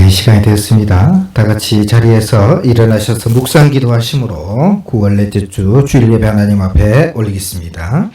네, 시간이 되었습니다. 다 같이 자리에서 일어나셔서 묵상 기도하심으로 9월 넷째 주 주일 예배 하나님 앞에 올리겠습니다.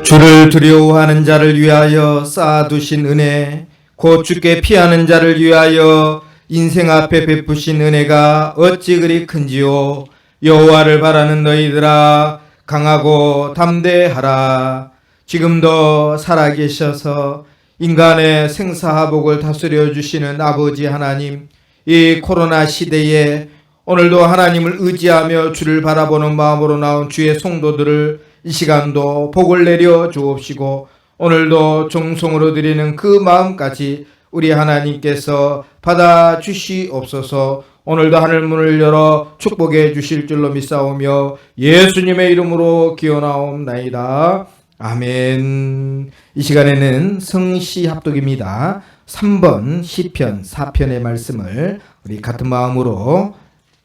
주를 두려워하는 자를 위하여 쌓아두신 은혜, 곧 주께 피하는 자를 위하여 인생 앞에 베푸신 은혜가 어찌 그리 큰지요. 여호와를 바라는 너희들아, 강하고 담대하라. 지금도 살아계셔서 인간의 생사화복을 다스려 주시는 아버지 하나님, 이 코로나 시대에 오늘도 하나님을 의지하며 주를 바라보는 마음으로 나온 주의 성도들을 이 시간도 복을 내려 주옵시고, 오늘도 정성으로 드리는 그 마음까지 우리 하나님께서 받아 주시옵소서. 오늘도 하늘문을 열어 축복해 주실 줄로 믿사오며 예수님의 이름으로 기원하옵나이다. 아멘. 이 시간에는 성시 합독입니다. 3번 시편 4편의 말씀을 우리 같은 마음으로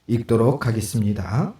읽도록 하겠습니다.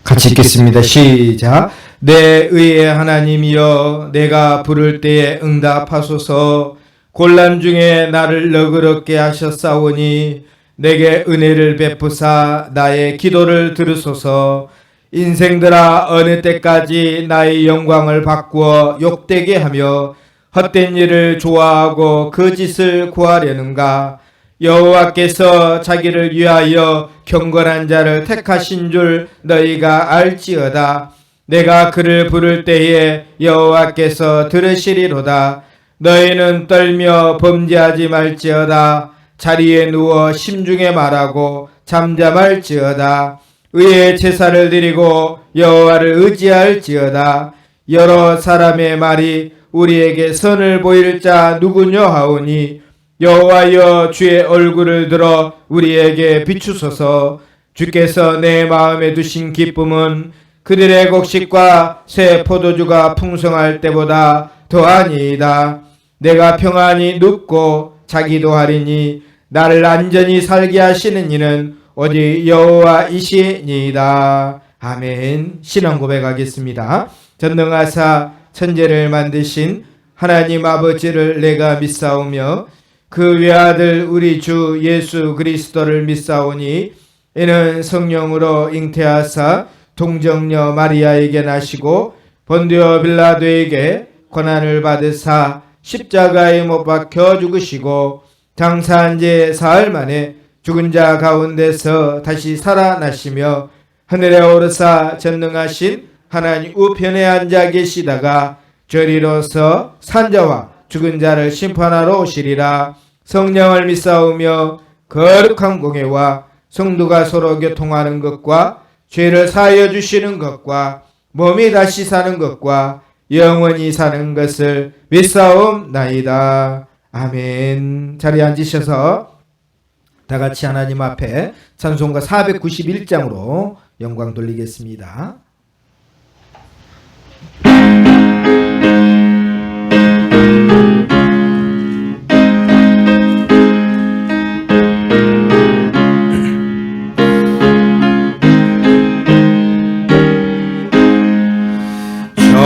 같이 읽겠습니다. 시작. 내 의의 하나님이여, 내가 부를 때에 응답하소서. 곤란 중에 나를 너그럽게 하셨사오니 내게 은혜를 베푸사 나의 기도를 들으소서. 인생들아, 어느 때까지 나의 영광을 바꾸어 욕되게 하며 헛된 일을 좋아하고 거짓을 구하려는가? 여호와께서 자기를 위하여 경건한 자를 택하신 줄 너희가 알지어다. 내가 그를 부를 때에 여호와께서 들으시리로다. 너희는 떨며 범죄하지 말지어다. 자리에 누워 심중에 말하고 잠잠할지어다. 의의 제사를 드리고 여호와를 의지할지어다. 여러 사람의 말이 우리에게 선을 보일 자 누구뇨 하오니, 여호와여, 주의 얼굴을 들어 우리에게 비추소서. 주께서 내 마음에 두신 기쁨은 그들의 곡식과 새 포도주가 풍성할 때보다 더하니이다. 내가 평안히 눕고 자기도 하리니 나를 안전히 살게 하시는 이는 오직 여호와이시니이다. 아멘. 신앙 고백하겠습니다. 전능하사 천지를 만드신 하나님 아버지를 내가 믿사오며 그 외아들 우리 주 예수 그리스도를 믿사오니, 이는 성령으로 잉태하사 동정녀 마리아에게 나시고 본디오 빌라도에게 고난을 받으사 십자가에 못 박혀 죽으시고 장사한 지 사흘 만에 죽은 자 가운데서 다시 살아나시며 하늘에 오르사 전능하신 하나님 우편에 앉아 계시다가 저리로서 산자와 죽은 자를 심판하러 오시리라. 성령을 믿사오며 거룩한 공회와 성도가 서로 교통하는 것과 죄를 사하여 주시는 것과 몸이 다시 사는 것과 영원히 사는 것을 믿사옵나이다. 아멘. 자리에 앉으셔서 다 같이 하나님 앞에 찬송가 491장으로 영광 돌리겠습니다.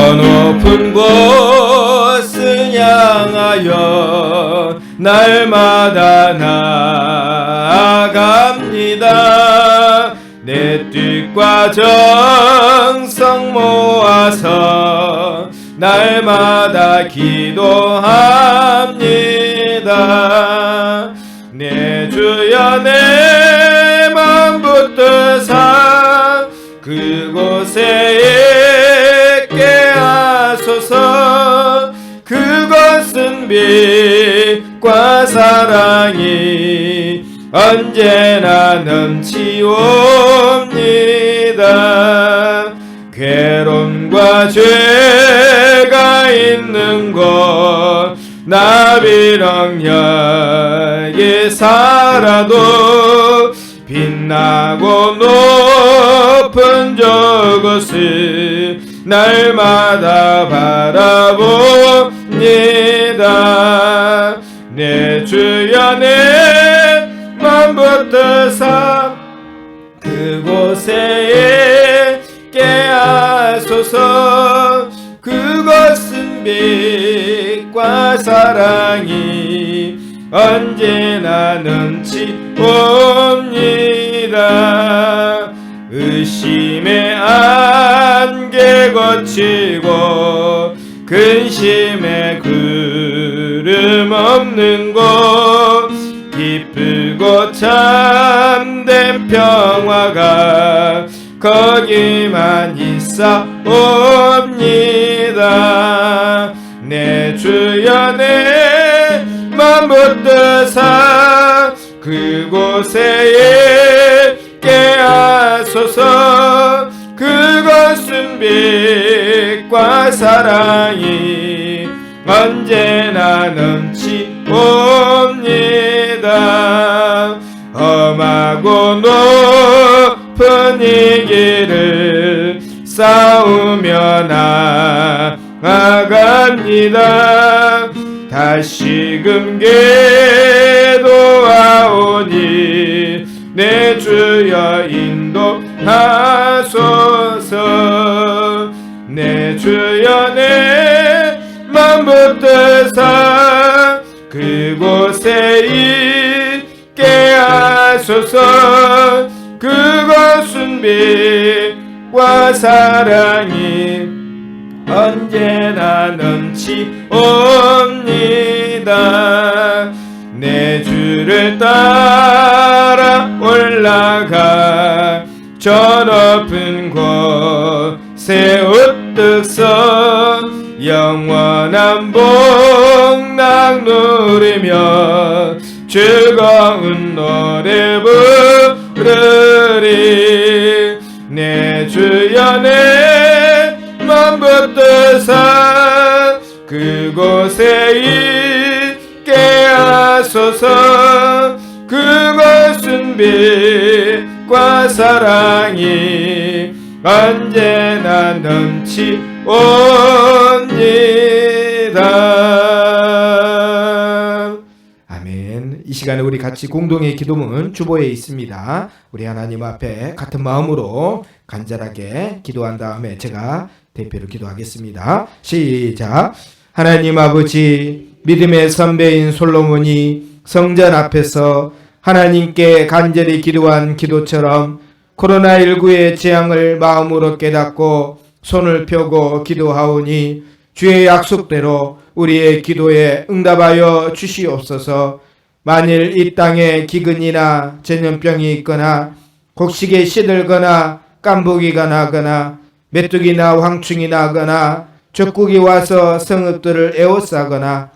높은 곳을 향하여 날마다 나아갑니다. 내 뜻과 정성 모아서 날마다 기도합니다. 내 주여, 내 맘 붙드사 그곳에 있게 하소서. 그것은 빛과 사랑이 언제나 넘치옵니다. 괴로움과 죄가 있는 곳 나비렁 여기 어둠에 살아도 빛나고 높은 저것을 날마다 바라봅니다. 내 주여 내 맘 붙드사 그곳에 있게 하소서. 그것은 빛과 사랑이 언제나 넘치옵니다. 의심의 안개 거치고 근심의 구름 없는 곳 기쁘고 참된 평화가 거기만 있사옵니다. 내 주여 내 맘 붙드사 그곳에 있게 하소서. 그것은 빛과 사랑이 언제나 넘치옵니다. 험하고 높은 이 길을 싸우며 나아갑니다. 다시금 기도하오니 내 주여 인도하소서. 내 주여 내 맘 붙드사 그곳에 있게 하소서. 그것은 빛과 사랑이 언제나 넘치옵니다. 내 주를 따라 올라가 저 높은 곳에 우뚝 서 영원한 복락 누리며 즐거운 노래 부르리. 내 주여 내 맘 붙드사 그곳에 있게 하소서. 그것은 빛과 사랑이 언제나 넘치옵니다. 아멘. 이 시간에 우리 같이 공동의 기도문 주보에 있습니다. 우리 하나님 앞에 같은 마음으로 간절하게 기도한 다음에 제가 대표로 기도하겠습니다. 시작. 하나님 아버지, 믿음의 선배인 솔로몬이 성전 앞에서 하나님께 간절히 기도한 기도처럼 코로나19의 재앙을 마음으로 깨닫고 손을 펴고 기도하오니 주의 약속대로 우리의 기도에 응답하여 주시옵소서. 만일 이 땅에 기근이나 전염병이 있거나 곡식에 시들거나 깐부기가 나거나 메뚜기나 황충이 나거나 적국이 와서 성읍들을 에워싸거나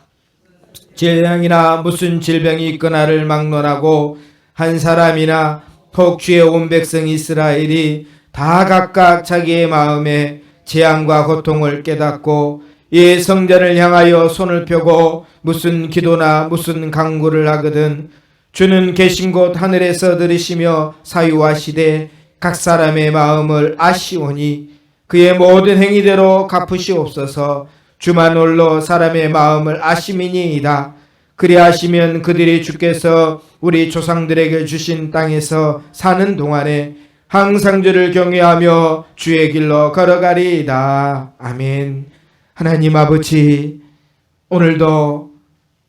재앙이나 무슨 질병이 있거나를 막론하고 한 사람이나 혹 주의 온 백성 이스라엘이 다 각각 자기의 마음에 재앙과 고통을 깨닫고 이 성전을 향하여 손을 펴고 무슨 기도나 무슨 간구를 하거든 주는 계신 곳 하늘에서 들으시며 사유하시되 각 사람의 마음을 아시오니 그의 모든 행위대로 갚으시옵소서. 주만 홀로 사람의 마음을 아심이니이다. 그리하시면 그들이 주께서 우리 조상들에게 주신 땅에서 사는 동안에 항상 주를 경외하며 주의 길로 걸어가리이다. 아멘. 하나님 아버지, 오늘도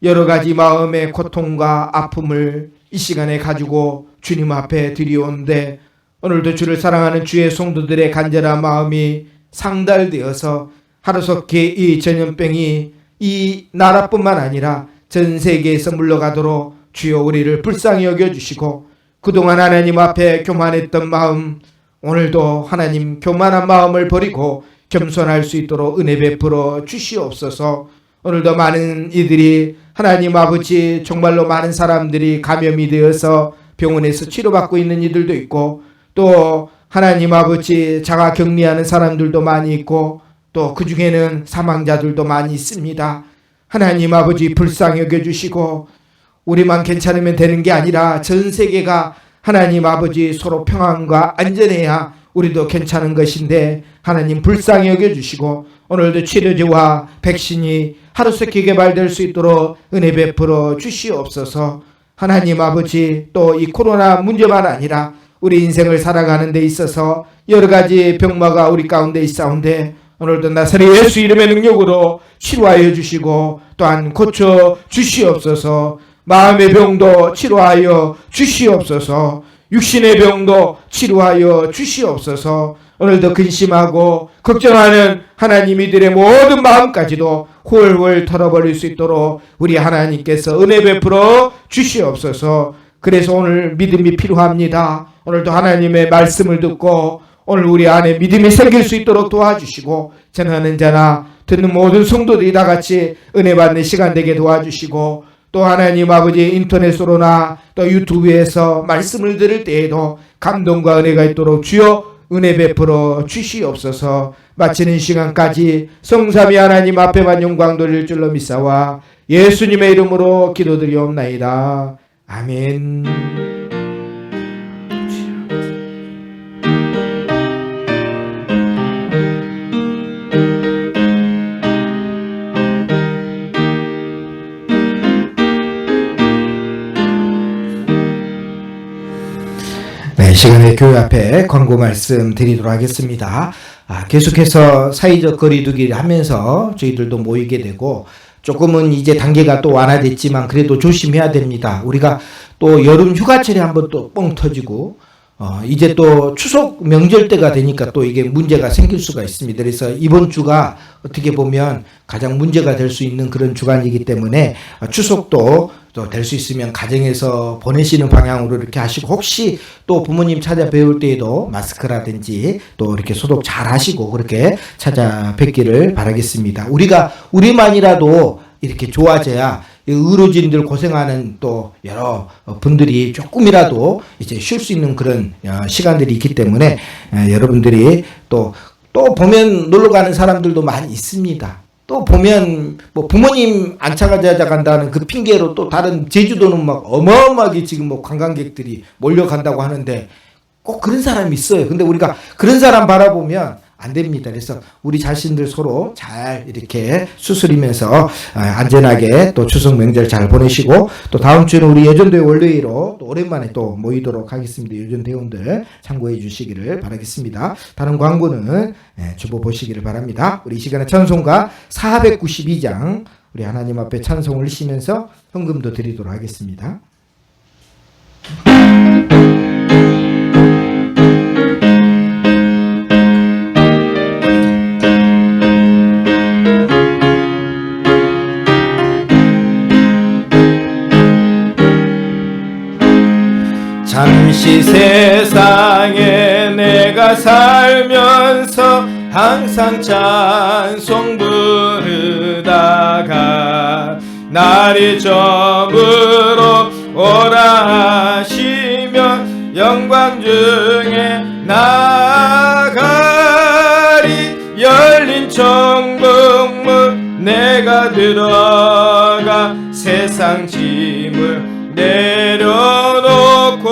여러 가지 마음의 고통과 아픔을 이 시간에 가지고 주님 앞에 드리오는데 오늘도 주를 사랑하는 주의 성도들의 간절한 마음이 상달되어서 하루속히 이 전염병이 이 나라뿐만 아니라 전 세계에서 물러가도록 주여 우리를 불쌍히 여겨주시고 그동안 하나님 앞에 교만했던 마음 오늘도 하나님 교만한 마음을 버리고 겸손할 수 있도록 은혜 베풀어 주시옵소서. 오늘도 많은 이들이 하나님 아버지 정말로 많은 사람들이 감염이 되어서 병원에서 치료받고 있는 이들도 있고 또 하나님 아버지 자가 격리하는 사람들도 많이 있고 또 그 중에는 사망자들도 많이 있습니다. 하나님 아버지 불쌍히 여겨주시고 우리만 괜찮으면 되는 게 아니라 전 세계가 하나님 아버지 서로 평안과 안전해야 우리도 괜찮은 것인데 하나님 불쌍히 여겨주시고 오늘도 치료제와 백신이 하루속히 개발될 수 있도록 은혜 베풀어 주시옵소서. 하나님 아버지 또 이 코로나 문제만 아니라 우리 인생을 살아가는 데 있어서 여러 가지 병마가 우리 가운데 있사온데 오늘도 나사렛 예수 이름의 능력으로 치료하여 주시고 또한 고쳐 주시옵소서. 마음의 병도 치료하여 주시옵소서. 육신의 병도 치료하여 주시옵소서. 오늘도 근심하고 걱정하는 하나님 이들의 모든 마음까지도 훌훌 털어버릴 수 있도록 우리 하나님께서 은혜 베풀어 주시옵소서. 그래서 오늘 믿음이 필요합니다. 오늘도 하나님의 말씀을 듣고 오늘 우리 안에 믿음이 생길 수 있도록 도와주시고 전하는 자나 듣는 모든 성도들이 다 같이 은혜 받는 시간 되게 도와주시고 또 하나님 아버지 인터넷으로나 또 유튜브에서 말씀을 들을 때에도 감동과 은혜가 있도록 주여 은혜 베풀어 주시옵소서. 마치는 시간까지 성삼위 하나님 앞에만 영광 돌릴 줄로 믿사와 예수님의 이름으로 기도드리옵나이다. 아멘. 이 시간에 교회 앞에 광고 말씀 드리도록 하겠습니다. 계속해서 사회적 거리두기를 하면서 저희들도 모이게 되고 조금은 이제 단계가 또 완화됐지만 그래도 조심해야 됩니다. 우리가 또 여름 휴가철에 한번 또 뻥 터지고 이제 또 추석 명절 때가 되니까 또 이게 문제가 생길 수가 있습니다. 그래서 이번 주가 어떻게 보면 가장 문제가 될 수 있는 그런 주간이기 때문에 추석도 또 될 수 있으면 가정에서 보내시는 방향으로 이렇게 하시고 혹시 또 부모님 찾아뵈올 때에도 마스크라든지 또 이렇게 소독 잘 하시고 그렇게 찾아뵙기를 바라겠습니다. 우리만이라도 이렇게 좋아져야 의료진들 고생하는 또 여러 분들이 조금이라도 이제 쉴 수 있는 그런 시간들이 있기 때문에 여러분들이 또 보면 놀러 가는 사람들도 많이 있습니다. 또 보면 뭐 부모님 안 찾아간다는 그 핑계로 또 다른 제주도는 막 어마어마하게 지금 뭐 관광객들이 몰려간다고 하는데 꼭 그런 사람이 있어요. 근데 우리가 그런 사람 바라보면 안 됩니다. 그래서 우리 자신들 서로 잘 이렇게 수술이면서 안전하게 또 추석 명절 잘 보내시고 또 다음 주는 우리 예전대 월요일로 또 오랜만에 또 모이도록 하겠습니다. 예전 대원들 참고해 주시기를 바라겠습니다. 다른 광고는 주보 보시기를 바랍니다. 우리 이 시간에 찬송가 492장 우리 하나님 앞에 찬송을 쉬면서 헌금도 드리도록 하겠습니다. 잠시 세상에 내가 살면서 항상 찬송 부르다가 날이 저물어 오라 하시며 영광 중에 나가리 열린 천국문 내가 들어가 세상 짐을 내려놓고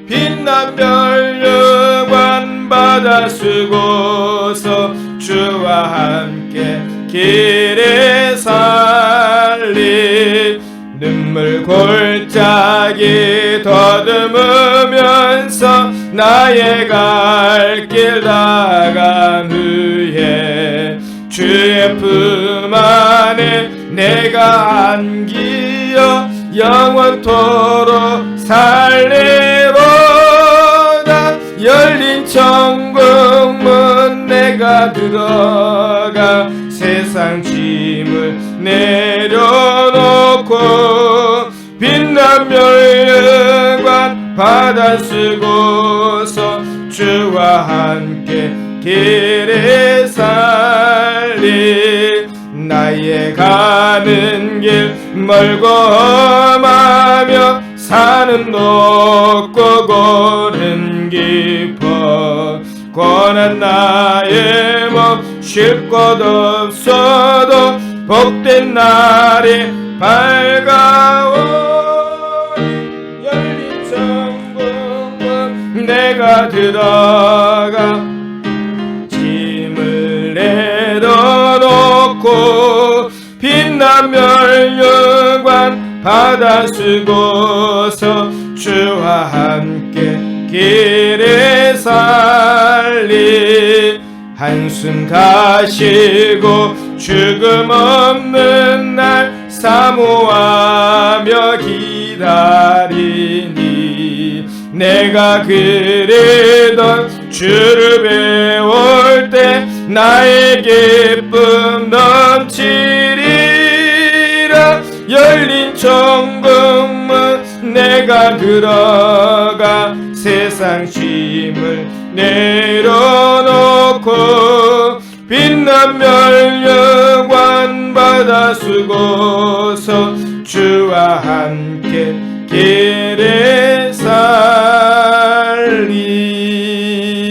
빛난 면류관 받아 쓰고서 주와 함께 길에 살리 눈물 골짜기 더듬으면서 나의 갈 길 나간 후에 주의 품 안에 내가 안기어 영원토록 살리로다 열린 천국문 내가 들어가 세상 짐을 내려놓고 빛난 면류관 받아 쓰고서 주와 함께 길에 살리 나의 가는 길 멀고 험하며 산은 높고 골은 깊어 고난 나의 몸 쉴 곳 없어도 복된 날이 밝아오 들어가 짐을 내려놓고 빛난 멸류관 받아 쓰고서 주와 함께 길에 살리 한숨 가시고 죽음 없는 날 사모하며 기다리니 내가 그리던 주를 배울 때 나의 기쁨 넘치리라. 열린 천국문 내가 들어가 세상 짐을 내려놓고 빛난 멸류관 받아 쓰고서 주와 함께 길에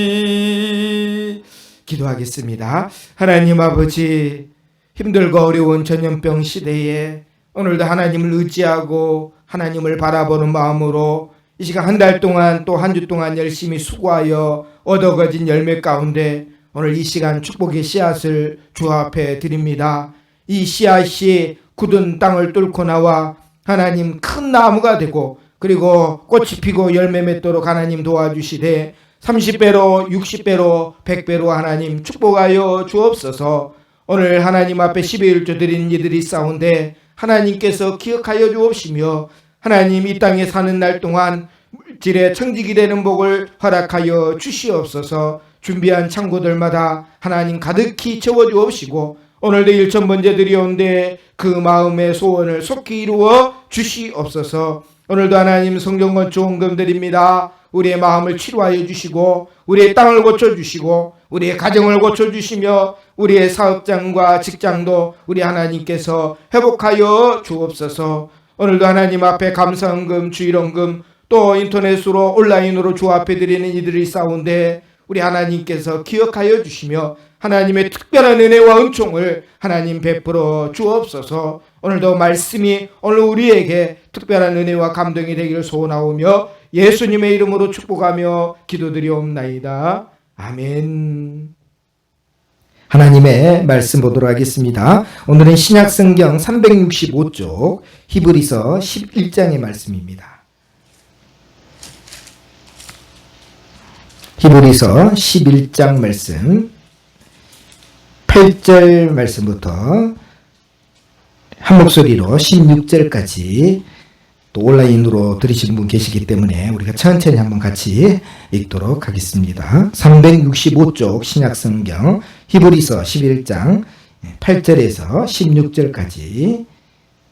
살리. 기도하겠습니다. 하나님 아버지, 힘들고 어려운 전염병 시대에 오늘도 하나님을 의지하고 하나님을 바라보는 마음으로 이 시간 한 달 동안 또 한 주 동안 열심히 수고하여 얻어거진 열매 가운데 오늘 이 시간 축복의 씨앗을 주 앞에 드립니다. 이 씨앗이 굳은 땅을 뚫고 나와 하나님 큰 나무가 되고 그리고 꽃이 피고 열매 맺도록 하나님 도와주시되 30배로 60배로 100배로 하나님 축복하여 주옵소서. 오늘 하나님 앞에 12일조 드린 이들이 싸운데 하나님께서 기억하여 주옵시며 하나님 이 땅에 사는 날 동안 물질의 청직이 되는 복을 허락하여 주시옵소서. 준비한 창고들마다 하나님 가득히 채워주옵시고 오늘도 1,000번째 드리온데 그 마음의 소원을 속히 이루어 주시옵소서. 오늘도 하나님 성경 건축원금 드립니다. 우리의 마음을 치료하여 주시고 우리의 땅을 고쳐주시고 우리의 가정을 고쳐주시며 우리의 사업장과 직장도 우리 하나님께서 회복하여 주옵소서. 오늘도 하나님 앞에 감사헌금, 주일헌금 또 인터넷으로 온라인으로 주 앞에 드리는 이들이 싸운데 우리 하나님께서 기억하여 주시며 하나님의 특별한 은혜와 은총을 하나님 베풀어 주옵소서. 오늘도 말씀이 오늘 우리에게 특별한 은혜와 감동이 되기를 소원하오며 예수님의 이름으로 축복하며 기도드리옵나이다. 아멘. 하나님의 말씀 보도록 하겠습니다. 오늘은 신약성경 365쪽 히브리서 11장의 말씀입니다. 히브리서 11장 말씀 8절 말씀부터 한 목소리로 16절까지 또 온라인으로 들으시는 분 계시기 때문에 우리가 천천히 한번 같이 읽도록 하겠습니다. 365쪽 신약성경 히브리서 11장 8절에서 16절까지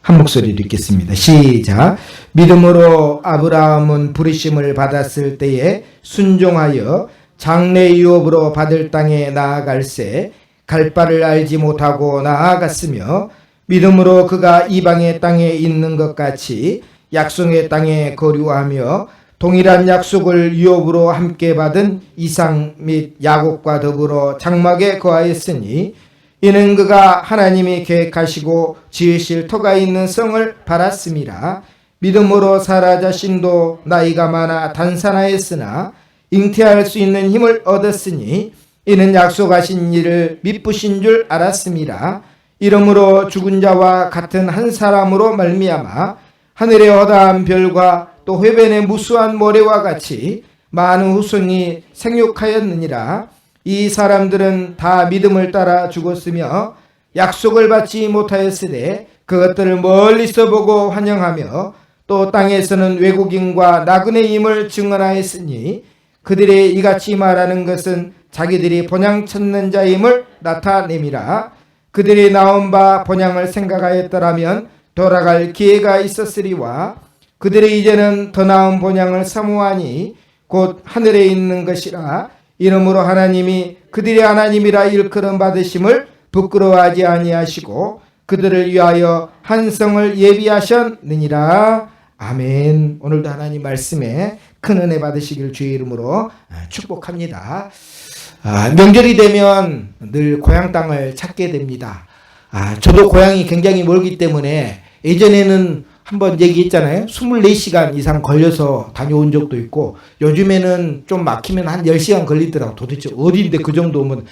한 목소리로 읽겠습니다. 시작. 믿음으로 아브라함은 부르심을 받았을 때에 순종하여 장래 유업으로 받을 땅에 나아갈새 갈 바를 알지 못하고 나아갔으며 믿음으로 그가 이방의 땅에 있는 것 같이 약속의 땅에 거류하며 동일한 약속을 유업으로 함께 받은 이삭 및 야곱과 더불어 장막에 거하였으니 이는 그가 하나님이 계획하시고 지으실 터가 있는 성을 바랐음이라. 믿음으로 사라 자신도 나이가 많아 단산하였으나 잉태할 수 있는 힘을 얻었으니 이는 약속하신 일을 미쁘신 줄 알았음이라. 이러므로 죽은 자와 같은 한 사람으로 말미암아 하늘의 허다한 별과 또 해변의 무수한 모래와 같이 많은 후손이 생육하였느니라. 이 사람들은 다 믿음을 따라 죽었으며 약속을 받지 못하였으되 그것들을 멀리서 보고 환영하며 또 땅에서는 외국인과 나그네임을 증언하였으니 그들의 이같이 말하는 것은 자기들이 본향 찾는 자임을 나타냄이라. 그들이 나온 바 본향을 생각하였더라면 돌아갈 기회가 있었으리와 그들이 이제는 더 나은 본향을 사모하니 곧 하늘에 있는 것이라. 이러므로 하나님이 그들의 하나님이라 일컬음 받으심을 부끄러워하지 아니하시고 그들을 위하여 한 성을 예비하셨느니라. 아멘. 오늘도 하나님 말씀에 큰 은혜 받으시길 주의 이름으로 축복합니다. 명절이 되면 늘 고향 땅을 찾게 됩니다. 저도 고향이 굉장히 멀기 때문에 예전에는 한번 얘기했잖아요. 24시간 이상 걸려서 다녀온 적도 있고 요즘에는 좀 막히면 한 10시간 걸리더라고. 도대체 어디인데 그 정도면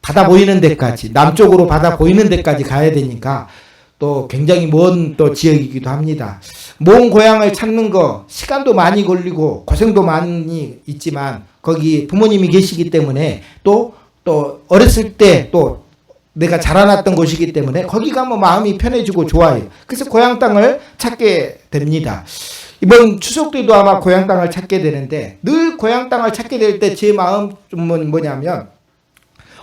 바다 보이는 데까지 남쪽으로 바다 보이는 데까지 가야 되니까 또 굉장히 먼 또 지역이기도 합니다. 먼 고향을 찾는 거 시간도 많이 걸리고 고생도 많이 있지만 거기 부모님이 계시기 때문에 또 어렸을 때 또 내가 자라났던 곳이기 때문에 거기 가면 마음이 편해지고 좋아요. 그래서 고향 땅을 찾게 됩니다. 이번 추석 때도 아마 고향 땅을 찾게 되는데 늘 고향 땅을 찾게 될 때 제 마음은 뭐냐면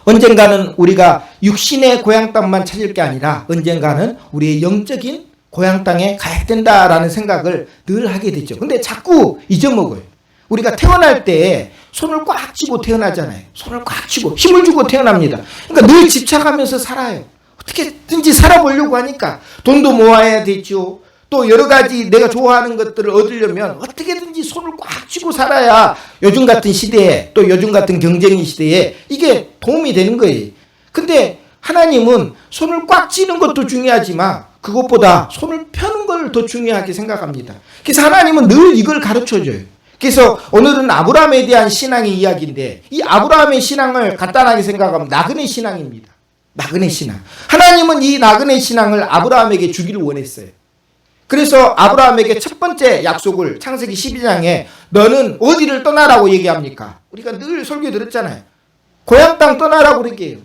언젠가는 우리가 육신의 고향 땅만 찾을 게 아니라 언젠가는 우리의 영적인 고향 땅에 가야 된다라는 생각을 늘 하게 되죠. 근데 자꾸 잊어먹어요. 우리가 태어날 때 손을 꽉 쥐고 태어나잖아요. 손을 꽉 쥐고 힘을 주고 태어납니다. 그러니까 늘 집착하면서 살아요. 어떻게든지 살아보려고 하니까 돈도 모아야 되죠. 또 여러 가지 내가 좋아하는 것들을 얻으려면 어떻게든지 손을 꽉 쥐고 살아야 요즘 같은 시대에 또 요즘 같은 경쟁의 시대에 이게 도움이 되는 거예요. 근데 하나님은 손을 꽉 쥐는 것도 중요하지만 그것보다 손을 펴는 걸 더 중요하게 생각합니다. 그래서 하나님은 늘 이걸 가르쳐줘요. 그래서 오늘은 아브라함에 대한 신앙의 이야기인데 이 아브라함의 신앙을 간단하게 생각하면 나그네 신앙입니다. 나그네 신앙. 하나님은 이 나그네 신앙을 아브라함에게 주기를 원했어요. 그래서 아브라함에게 첫 번째 약속을 창세기 12장에 너는 어디를 떠나라고 얘기합니까? 우리가 늘 설교 들었잖아요. 고향 땅 떠나라고 그러게요.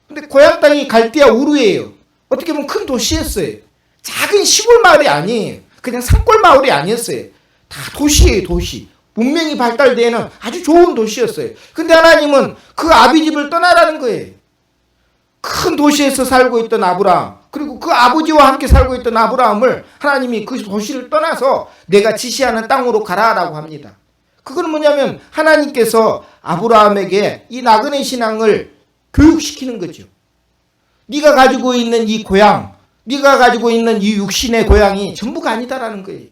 근데 고향 땅이 갈대아 우르예요. 어떻게 보면 큰 도시였어요. 작은 시골 마을이 아니에요. 그냥 산골 마을이 아니었어요. 다 도시예요, 도시. 문명이 발달되는 아주 좋은 도시였어요. 근데 하나님은 그 아비집을 떠나라는 거예요. 큰 도시에서 살고 있던 아브라함, 그리고 그 아버지와 함께 살고 있던 아브라함을 하나님이 그 도시를 떠나서 내가 지시하는 땅으로 가라라고 합니다. 그건 뭐냐면 하나님께서 아브라함에게 이 나그네 신앙을 교육시키는 거죠. 네가 가지고 있는 이 고향, 네가 가지고 있는 이 육신의 고향이 전부가 아니다라는 거예요.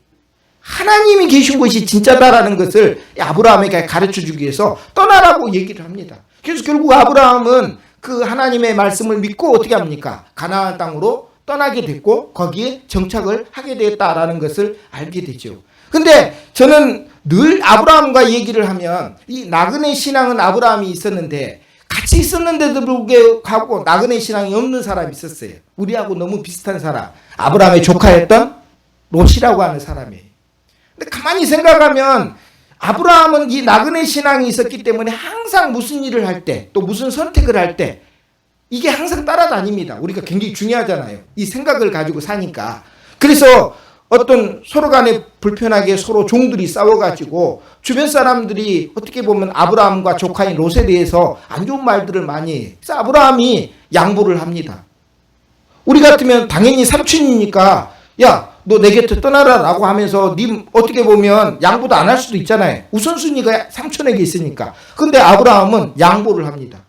하나님이 계신 곳이 진짜다라는 것을 아브라함에게 가르쳐주기 위해서 떠나라고 얘기를 합니다. 그래서 결국 아브라함은 그 하나님의 말씀을 믿고 어떻게 합니까? 가나안 땅으로 떠나게 됐고 거기에 정착을 하게 되었다라는 것을 알게 되죠. 근데 저는 늘 아브라함과 얘기를 하면 이 나그네 신앙은 아브라함이 있었는데 같이 있었는데도 불구하고 나그네 신앙이 없는 사람이 있었어요. 우리하고 너무 비슷한 사람. 아브라함의 조카였던 롯이라고 하는 사람이에요. 근데 가만히 생각하면 아브라함은 이 나그네 신앙이 있었기 때문에 항상 무슨 일을 할 때 또 무슨 선택을 할 때 이게 항상 따라다닙니다. 우리가 굉장히 중요하잖아요. 이 생각을 가지고 사니까. 그래서 어떤 서로 간에 불편하게 서로 종들이 싸워가지고 주변 사람들이 어떻게 보면 아브라함과 조카인 롯에 대해서 안 좋은 말들을 많이 해요. 그래서 아브라함이 양보를 합니다. 우리 같으면 당연히 삼촌이니까 야, 너 내 곁에 떠나라 라고 하면서 님 어떻게 보면 양보도 안 할 수도 있잖아요. 우선순위가 삼촌에게 있으니까. 근데 아브라함은 양보를 합니다.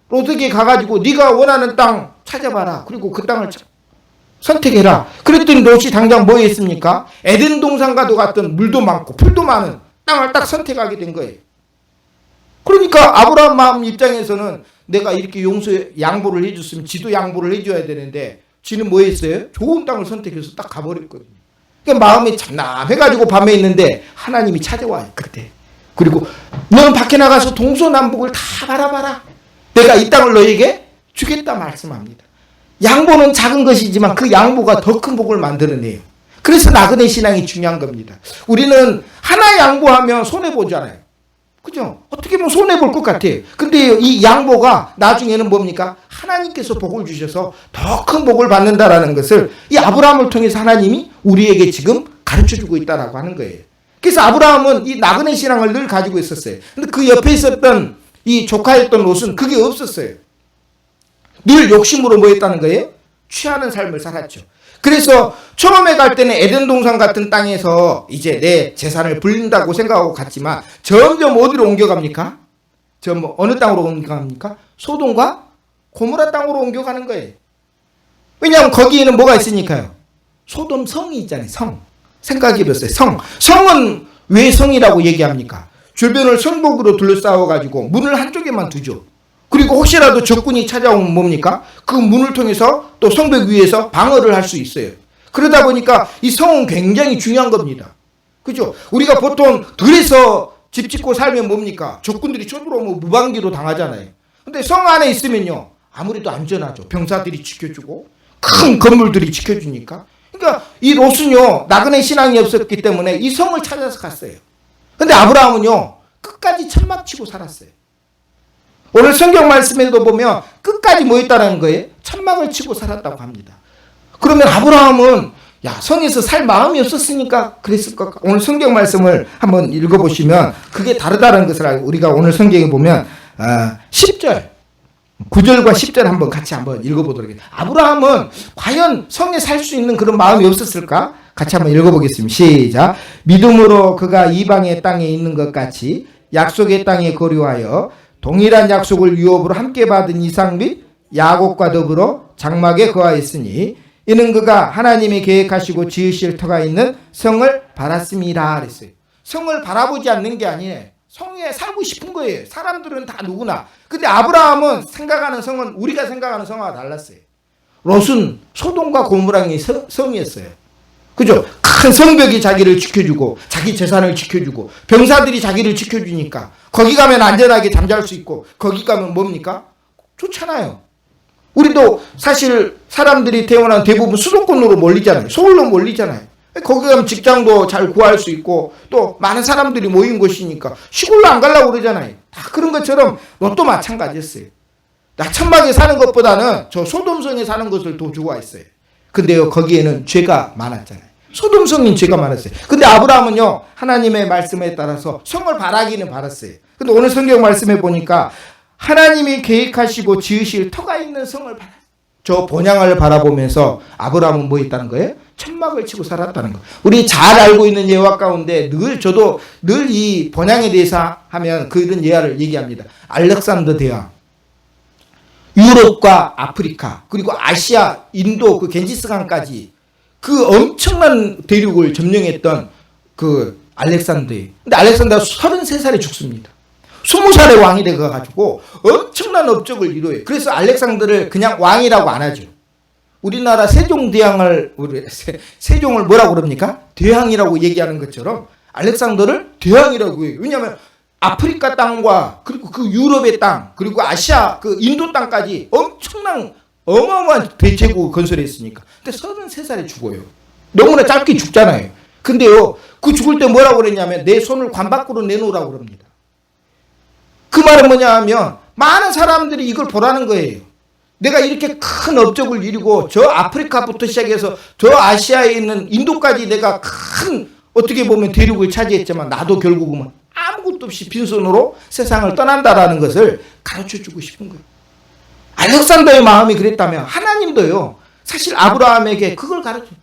롯에게 가가지고 네가 원하는 땅 찾아봐라. 그리고 그 땅을 선택해라. 그랬더니 롯이 당장 뭐 했습니까? 에덴 동산과도 같은 물도 많고 풀도 많은 땅을 딱 선택하게 된 거예요. 그러니까 아브라함 마음 입장에서는 내가 이렇게 양보를 해줬으면 지도 양보를 해줘야 되는데 지는 뭐 했어요? 좋은 땅을 선택해서 딱 가버렸거든요. 그러니까 마음이 참남해가지고 밤에 있는데 하나님이 찾아와요. 그때. 그리고 너는 밖에 나가서 동서남북을 다 바라봐라. 내가 이 땅을 너에게 주겠다 말씀합니다. 양보는 작은 것이지만 그 양보가 더 큰 복을 만들어내요. 그래서 나그네 신앙이 중요한 겁니다. 우리는 하나 양보하면 손해보잖아요. 그죠? 어떻게 보면 손해볼 것 같아요. 근데 이 양보가 나중에는 뭡니까? 하나님께서 복을 주셔서 더 큰 복을 받는다라는 것을 이 아브라함을 통해서 하나님이 우리에게 지금 가르쳐주고 있다라고 하는 거예요. 그래서 아브라함은 이 나그네 신앙을 늘 가지고 있었어요. 근데 그 옆에 있었던 이 조카였던 롯은 그게 없었어요. 늘 욕심으로 뭐 했다는 거예요? 취하는 삶을 살았죠. 그래서 처음에 갈 때는 에덴 동산 같은 땅에서 이제 내 재산을 불린다고 생각하고 갔지만 점점 어디로 옮겨갑니까? 어느 땅으로 옮겨갑니까? 소돔과 고모라 땅으로 옮겨가는 거예요. 왜냐하면 거기에는 뭐가 있으니까요. 소돔 성이 있잖아요. 성. 생각해보세요. 성은 왜 성이라고 얘기합니까? 주변을 성벽으로 둘러싸워가지고 문을 한쪽에만 두죠. 그리고 혹시라도 적군이 찾아오면 뭡니까? 그 문을 통해서 또 성벽 위에서 방어를 할 수 있어요. 그러다 보니까 이 성은 굉장히 중요한 겁니다. 그죠? 우리가 보통 들에서 집 짓고 살면 뭡니까? 적군들이 쳐들어오면 무방비로 당하잖아요. 근데 성 안에 있으면요, 아무래도 안전하죠. 병사들이 지켜주고 큰 건물들이 지켜주니까. 그러니까 이 롯은요, 나그네 신앙이 없었기 때문에 이 성을 찾아서 갔어요. 근데 아브라함은요, 끝까지 천막 치고 살았어요. 오늘 성경 말씀에도 보면 끝까지 뭐 있다는 거예요? 천막을 치고 살았다고 합니다. 그러면 아브라함은 성에서 살 마음이 없었으니까 그랬을 것 같아요. 오늘 성경 말씀을 한번 읽어보시면 그게 다르다는 것을 알고, 우리가 오늘 성경에 보면 10절 9절과 10절 한번 같이 한번 읽어보도록 하겠습니다. 아브라함은 과연 성에 살 수 있는 그런 마음이 없었을까? 같이 한번 읽어보겠습니다. 시작. 믿음으로 그가 이방의 땅에 있는 것 같이 약속의 땅에 거류하여 동일한 약속을 유업으로 함께 받은 이삭 및 야곱과 더불어 장막에 거하였으니 이는 그가 하나님이 계획하시고 지으실 터가 있는 성을 바랐습니다. 그랬어요. 성을 바라보지 않는 게 아니에요. 성에 살고 싶은 거예요. 사람들은 다 누구나. 근데 아브라함은 생각하는 성은 우리가 생각하는 성과 달랐어요. 롯은 소돔과 고모라의 성이었어요. 그죠? 큰 성벽이 자기를 지켜주고 자기 재산을 지켜주고 병사들이 자기를 지켜주니까 거기 가면 안전하게 잠잘 수 있고 거기 가면 뭡니까? 좋잖아요. 우리도 사실 사람들이 태어난 대부분 수도권으로 몰리잖아요. 서울로 몰리잖아요. 거기 가면 직장도 잘 구할 수 있고 또 많은 사람들이 모인 곳이니까 시골로 안 가려고 그러잖아요. 다 그런 것처럼 롯도 마찬가지였어요. 나 천막에 사는 것보다는 저 소돔성에 사는 것을 더 좋아했어요. 근데요, 거기에는 죄가 많았잖아요. 소돔성인 죄가 많았어요. 근데 아브라함은요, 하나님의 말씀에 따라서 성을 바라기는 바랐어요. 근데 오늘 성경 말씀에 보니까 하나님이 계획하시고 지으실 터가 있는 성을 바랐어요. 저 본향을 바라보면서 아브라함은 뭐 있다는 거예요? 천막을 치고 살았다는 거. 우리 잘 알고 있는 예화 가운데 저도 늘 이 본향에 대해서 하면 그런 예화를 얘기합니다. 알렉산더 대왕, 유럽과 아프리카, 그리고 아시아, 인도, 그 겐지스강까지 그 엄청난 대륙을 점령했던 그 알렉산더예요. 근데 알렉산더가 33살에 죽습니다. 20살에 왕이 돼가지고 엄청난 업적을 이루어요. 그래서 알렉산더를 그냥 왕이라고 안 하죠. 우리나라 세종대왕을, 세종을 뭐라고 그럽니까? 대왕이라고 얘기하는 것처럼 알렉산더를 대왕이라고 해요. 왜냐하면 아프리카 땅과 그리고 그 유럽의 땅, 그리고 아시아 그 인도 땅까지 엄청난 어마어마한 대제국 건설했으니까. 근데 33살에 죽어요. 너무나 짧게 죽잖아요. 근데요, 그 죽을 때 뭐라고 그랬냐면 내 손을 관 밖으로 내놓으라고 그럽니다. 그 말은 뭐냐 하면 많은 사람들이 이걸 보라는 거예요. 내가 이렇게 큰 업적을 이루고 저 아프리카부터 시작해서 저 아시아에 있는 인도까지 내가 큰 어떻게 보면 대륙을 차지했지만 나도 결국은 아무것도 없이 빈손으로 세상을 떠난다라는 것을 가르쳐주고 싶은 거예요. 알렉산더의 마음이 그랬다면 하나님도요, 사실 아브라함에게 그걸 가르쳐요.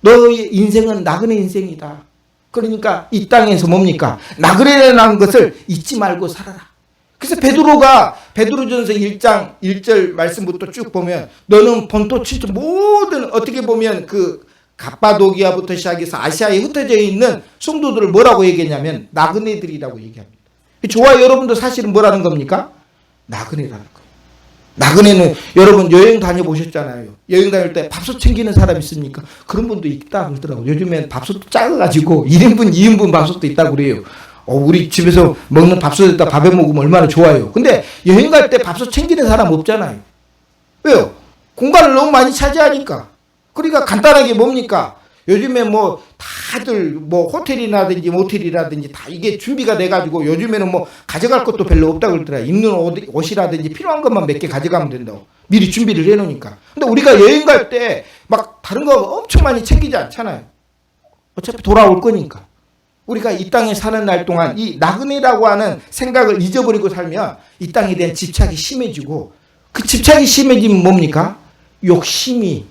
너의 인생은 나그네 인생이다. 그러니까 이 땅에서 뭡니까? 나그네라는 것을 잊지 말고 살아라. 그래서 베드로전서 1장 1절 말씀부터 쭉 보면 너는 본토 친척 모든 어떻게 보면 그 갑바도기아부터 시작해서 아시아에 흩어져 있는 성도들을 뭐라고 얘기했냐면 나그네들이라고 얘기합니다. 저와 여러분도 사실은 뭐라는 겁니까? 나그네라는 거예요. 나그네는 여러분 여행 다녀보셨잖아요. 여행 다닐 때 밥솥 챙기는 사람 있습니까? 그런 분도 있다 그러더라고요. 요즘엔 밥솥도 작아가지고 1인분, 2인분 밥솥도 있다고 그래요. 우리 집에서 먹는 밥솥에다 밥에 먹으면 얼마나 좋아요. 근데 여행 갈 때 밥솥 챙기는 사람 없잖아요. 왜요? 공간을 너무 많이 차지하니까. 그러니까 간단하게 뭡니까? 요즘에 뭐 다들 뭐 호텔이라든지 모텔이라든지 다 이게 준비가 돼가지고 요즘에는 뭐 가져갈 것도 별로 없다고 그러더라. 입는 옷이라든지 필요한 것만 몇 개 가져가면 된다고. 미리 준비를 해놓으니까. 근데 우리가 여행 갈 때 막 다른 거 엄청 많이 챙기지 않잖아요. 어차피 돌아올 거니까. 우리가 이 땅에 사는 날 동안 이 나그네라고 하는 생각을 잊어버리고 살면 이 땅에 대한 집착이 심해지고 그 집착이 심해지면 뭡니까? 욕심이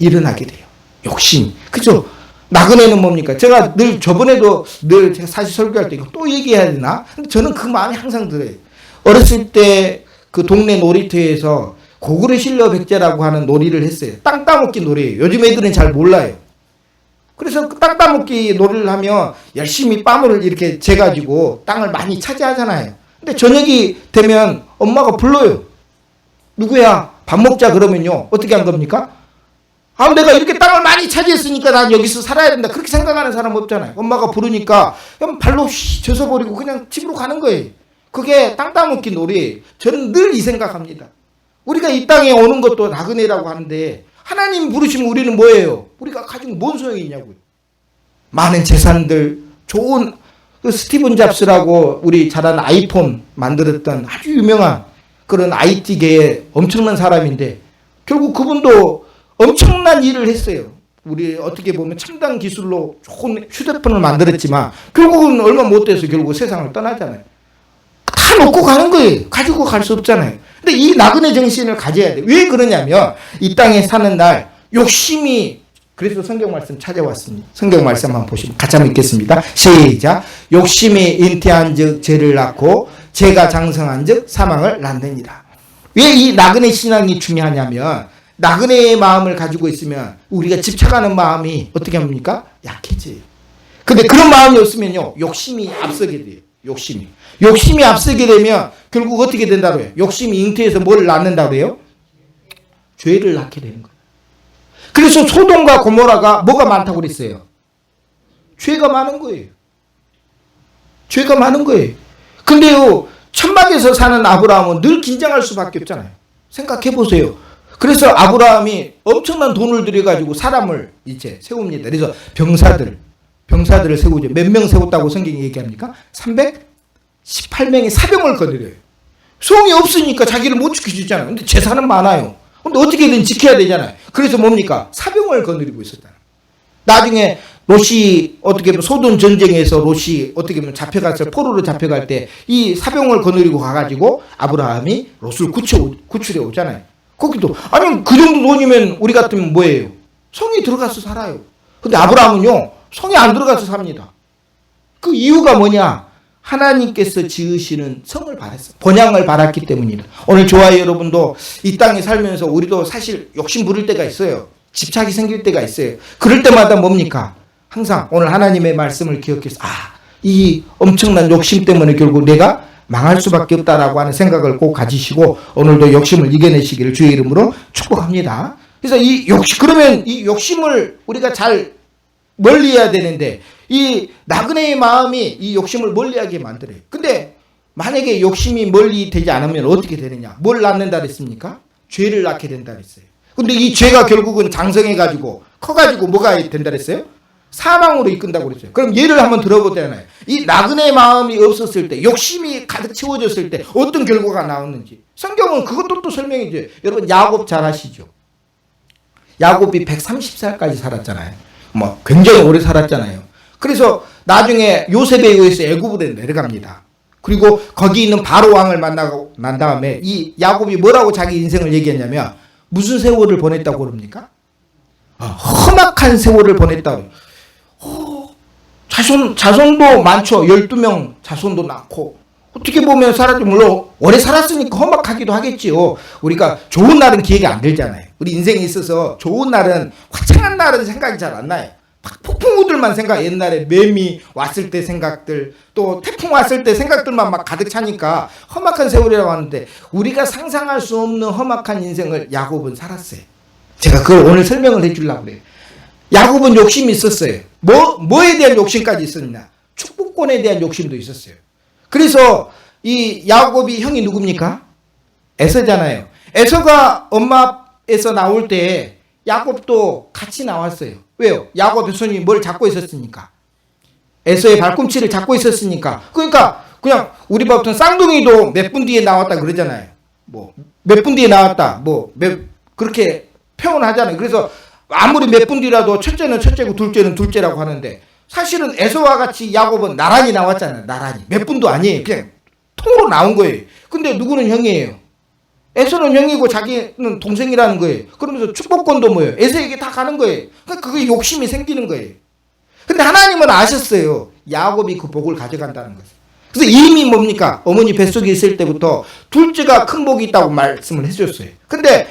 일어나게 돼요. 욕심. 그죠? 나그네는 뭡니까? 제가 늘 저번에도 늘 제가 사실 설교할 때 이거 또 얘기해야 되나? 근데 저는 그 마음이 항상 들어요. 어렸을 때 그 동네 놀이터에서 고구려 실려 백제라고 하는 놀이를 했어요. 땅 따먹기 놀이에요. 요즘 애들은 잘 몰라요. 그래서 땅 따먹기 놀이를 하면 열심히 빻을 이렇게 재가지고 땅을 많이 차지하잖아요. 근데 저녁이 되면 엄마가 불러요. 누구야? 밥 먹자 그러면요. 어떻게 한 겁니까? 아, 내가 이렇게 땅을 많이 차지했으니까 난 여기서 살아야 된다. 그렇게 생각하는 사람 없잖아요. 엄마가 부르니까 그냥 발로 젖어버리고 그냥 집으로 가는 거예요. 그게 땅 따먹기 놀이. 저는 늘 이 생각합니다. 우리가 이 땅에 오는 것도 나그네라고 하는데 하나님 부르시면 우리는 뭐예요? 우리가 가지고 뭔 소용이 있냐고요. 많은 재산들, 좋은 그 스티븐 잡스라고 우리 잘 아는 아이폰 만들었던 아주 유명한 그런 IT계의 엄청난 사람인데 결국 그분도 엄청난 일을 했어요. 우리 어떻게 보면 첨단 기술로 좋은 휴대폰을 만들었지만 결국은 얼마 못 돼서 결국 세상을 떠나잖아요. 다 놓고 가는 거예요. 가지고 갈 수 없잖아요. 근데 이 나그네 정신을 가져야 돼요. 왜 그러냐면 이 땅에 사는 날 욕심이, 그래서 성경 말씀 찾아왔습니다. 성경 말씀 한번 보시면 같이 한번 읽겠습니다. 시작. 욕심이 잉태한 즉 죄를 낳고 죄가 장성한 즉 사망을 낳느니라. 왜 이 나그네 신앙이 중요하냐면 나그네의 마음을 가지고 있으면 우리가 집착하는 마음이 어떻게 합니까? 약해져요. 근데 그런 마음이 없으면요, 욕심이 앞서게 돼요. 욕심이 앞서게 되면 결국 어떻게 된다고 해요? 욕심이 잉태해서 뭘 낳는다고 해요? 죄를 낳게 되는 거예요. 그래서 소돔과 고모라가 뭐가 많다고 그랬어요? 죄가 많은 거예요. 죄가 많은 거예요. 근데요, 천막에서 사는 아브라함은 늘 긴장할 수밖에 없잖아요. 생각해 보세요. 그래서 아브라함이 엄청난 돈을 들여가지고 사람을 이제 세웁니다. 그래서 병사들을 세우죠. 몇 명 세웠다고 성경이 얘기합니까? 318명의 사병을 거느려요. 소용이 없으니까 자기를 못 지켜주잖아요. 근데 재산은 많아요. 근데 어떻게든 지켜야 되잖아요. 그래서 뭡니까? 사병을 거느리고 있었다. 나중에 롯이 어떻게 보면 소돔 전쟁에서 롯이 어떻게 보면 잡혀갔을 포로로 잡혀갈 때 이 사병을 거느리고 가가지고 아브라함이 롯을 구출해 오잖아요. 거기도 아니 그 정도 돈이면 우리 같으면 뭐예요? 성에 들어가서 살아요. 근데 아브라함은요 성에 안 들어가서 삽니다. 그 이유가 뭐냐? 하나님께서 지으시는 성을 바랐어요. 본향을 바랐기 때문입니다. 오늘 좋아요 여러분도 이 땅에 살면서 우리도 사실 욕심 부릴 때가 있어요. 집착이 생길 때가 있어요. 그럴 때마다 뭡니까? 항상 오늘 하나님의 말씀을 기억해서 이 엄청난 욕심 때문에 결국 내가 망할 수밖에 없다라고 하는 생각을 꼭 가지시고 오늘도 욕심을 이겨내시기를 주의 이름으로 축복합니다. 그래서 그러면 이 욕심을 우리가 잘 멀리해야 되는데 이 나그네의 마음이 이 욕심을 멀리하게 만들어요. 근데 만약에 욕심이 멀리 되지 않으면 어떻게 되느냐? 뭘 낳는다 그랬습니까? 죄를 낳게 된다 그랬어요. 근데 이 죄가 결국은 장성해가지고 커가지고 뭐가 된다 그랬어요? 사망으로 이끈다고 그랬어요. 그럼 예를 한번 들어보잖아요. 이 나그네 마음이 없었을 때, 욕심이 가득 채워졌을 때 어떤 결과가 나왔는지 성경은 그것도 또 설명해 줘요. 여러분 야곱 잘 아시죠? 야곱이 130살까지 살았잖아요. 뭐 굉장히 오래 살았잖아요. 그래서 나중에 요셉에 의해서 애굽으로 내려갑니다. 그리고 거기 있는 바로 왕을 만나고 난 다음에 이 야곱이 뭐라고 자기 인생을 얘기했냐면 무슨 세월을 보냈다고 그럽니까? 험악한 세월을 보냈다고. 자손도 많죠. 12명 자손도 낳고. 어떻게 보면 사람들이 물론 오래 살았으니까 험악하기도 하겠지요. 우리가 좋은 날은 기회가 안 들잖아요. 우리 인생에 있어서 좋은 날은, 화창한 날은 생각이 잘 안 나요. 폭풍우들만 생각, 옛날에 매미 왔을 때 생각들, 또 태풍 왔을 때 생각들만 막 가득 차니까 험악한 세월이라고 하는데 우리가 상상할 수 없는 험악한 인생을 야곱은 살았어요. 제가 그걸 오늘 설명을 해주려고 그래요. 야곱은 욕심이 있었어요. 뭐에 대한 욕심까지 있었냐? 축복권에 대한 욕심도 있었어요. 그래서 이 야곱이 형이 누굽니까? 에서잖아요. 에서가 엄마에서 나올 때 야곱도 같이 나왔어요. 왜요? 야곱의 손이 뭘 잡고 있었으니까. 에서의 발꿈치를 잡고 있었으니까. 그러니까 그냥 우리 보통 쌍둥이도 몇 분 뒤에 나왔다 그러잖아요. 뭐 몇 분 뒤에 나왔다. 그렇게 표현하잖아요. 그래서 아무리 몇 분 뒤라도 첫째는 첫째고 둘째는 둘째라고 하는데 사실은 에서와 같이 야곱은 나란히 나왔잖아요. 나란히. 몇 분도 아니에요. 그냥 통으로 나온 거예요. 근데 누구는 형이에요? 에서는 형이고 자기는 동생이라는 거예요. 그러면서 축복권도 뭐예요? 에서에게 다 가는 거예요. 그러니까 그게 욕심이 생기는 거예요. 근데 하나님은 아셨어요. 야곱이 그 복을 가져간다는 것을. 그래서 이미 뭡니까? 어머니 뱃속에 있을 때부터 둘째가 큰 복이 있다고 말씀을 해줬어요. 근데